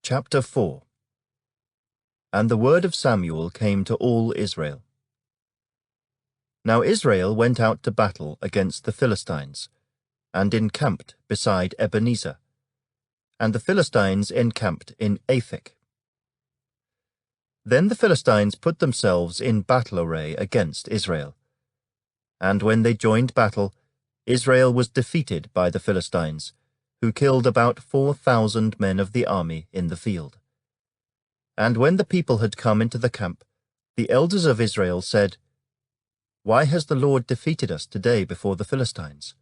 Chapter 4. And the word of Samuel came to all Israel. Now Israel went out to battle against the Philistines, and encamped beside Ebenezer, and the Philistines encamped in Aphek. Then the Philistines put themselves in battle array against Israel. And when they joined battle, Israel was defeated by the Philistines, who killed about 4,000 men of the army in the field. And when the people had come into the camp, the elders of Israel said, "Why has the Lord defeated us today before the Philistines?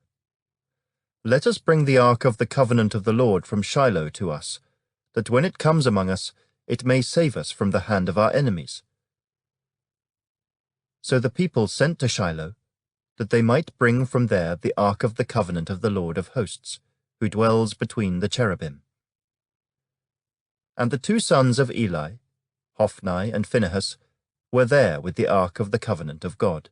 Let us bring the ark of the covenant of the Lord from Shiloh to us, that when it comes among us, it may save us from the hand of our enemies." So the people sent to Shiloh, that they might bring from there the ark of the covenant of the Lord of hosts, who dwells between the cherubim. And the two sons of Eli, Hophni and Phinehas, were there with the ark of the covenant of God.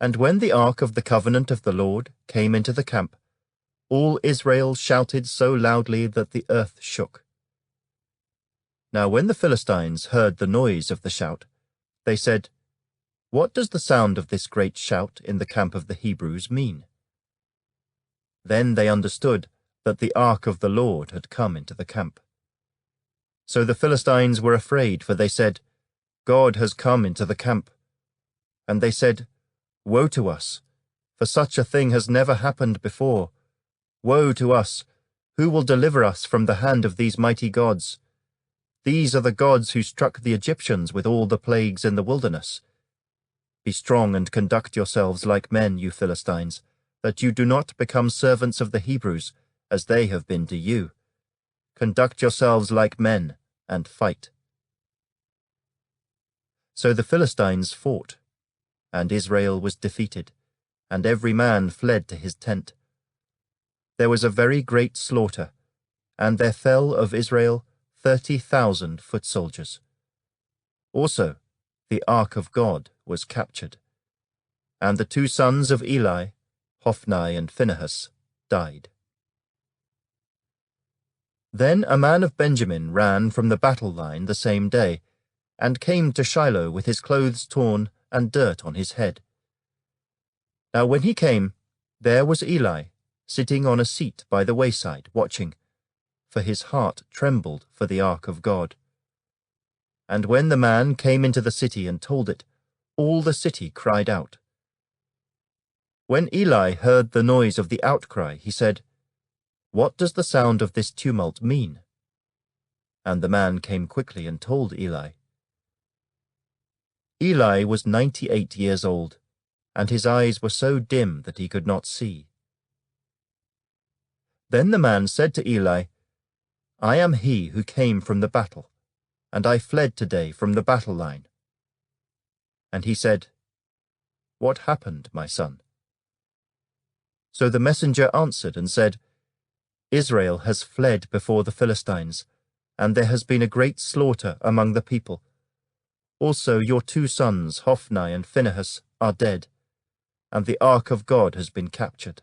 And when the ark of the covenant of the Lord came into the camp, all Israel shouted so loudly that the earth shook. Now when the Philistines heard the noise of the shout, they said, "What does the sound of this great shout in the camp of the Hebrews mean?" Then they understood that the ark of the Lord had come into the camp. So the Philistines were afraid, for they said, "God has come into the camp." And they said, "Woe to us, for such a thing has never happened before. Woe to us! Who will deliver us from the hand of these mighty gods? These are the gods who struck the Egyptians with all the plagues in the wilderness. Be strong and conduct yourselves like men, you Philistines, that you do not become servants of the Hebrews, as they have been to you. Conduct yourselves like men, and fight." So the Philistines fought, and Israel was defeated, and every man fled to his tent. There was a very great slaughter, and there fell of Israel 30,000 foot soldiers. Also, the ark of God was captured, and the two sons of Eli, Hophni and Phinehas, died. Then a man of Benjamin ran from the battle line the same day, and came to Shiloh with his clothes torn and dirt on his head. Now when he came, there was Eli, sitting on a seat by the wayside, watching, for his heart trembled for the ark of God. And when the man came into the city and told it, all the city cried out. When Eli heard the noise of the outcry, he said, "What does the sound of this tumult mean?" And the man came quickly and told Eli. Eli was 98 years old, and his eyes were so dim that he could not see. Then the man said to Eli, "I am he who came from the battle, and I fled today from the battle line." And he said, "What happened, my son?" So the messenger answered and said, "Israel has fled before the Philistines, and there has been a great slaughter among the people. Also your two sons, Hophni and Phinehas, are dead, and the ark of God has been captured."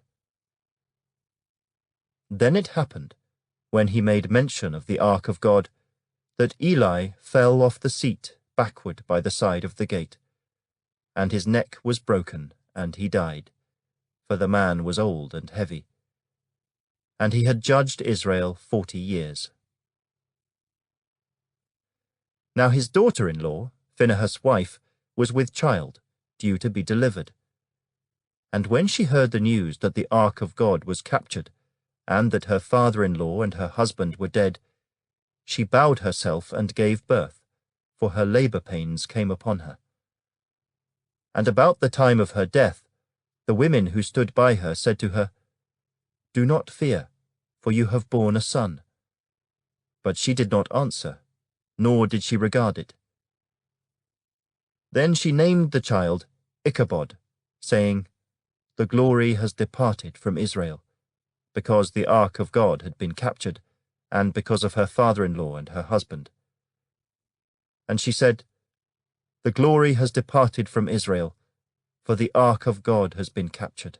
Then it happened, when he made mention of the ark of God, that Eli fell off the seat backward by the side of the gate, and his neck was broken, and he died, for the man was old and heavy. And he had judged Israel 40 years. Now his daughter-in-law, Phinehas' wife, was with child, due to be delivered. And when she heard the news that the ark of God was captured, and that her father-in-law and her husband were dead, she bowed herself and gave birth, for her labor pains came upon her. And about the time of her death, the women who stood by her said to her, "Do not fear, for you have borne a son." But she did not answer, nor did she regard it. Then she named the child Ichabod, saying, "The glory has departed from Israel," because the ark of God had been captured, and because of her father-in-law and her husband. And she said, "The glory has departed from Israel, for the ark of God has been captured."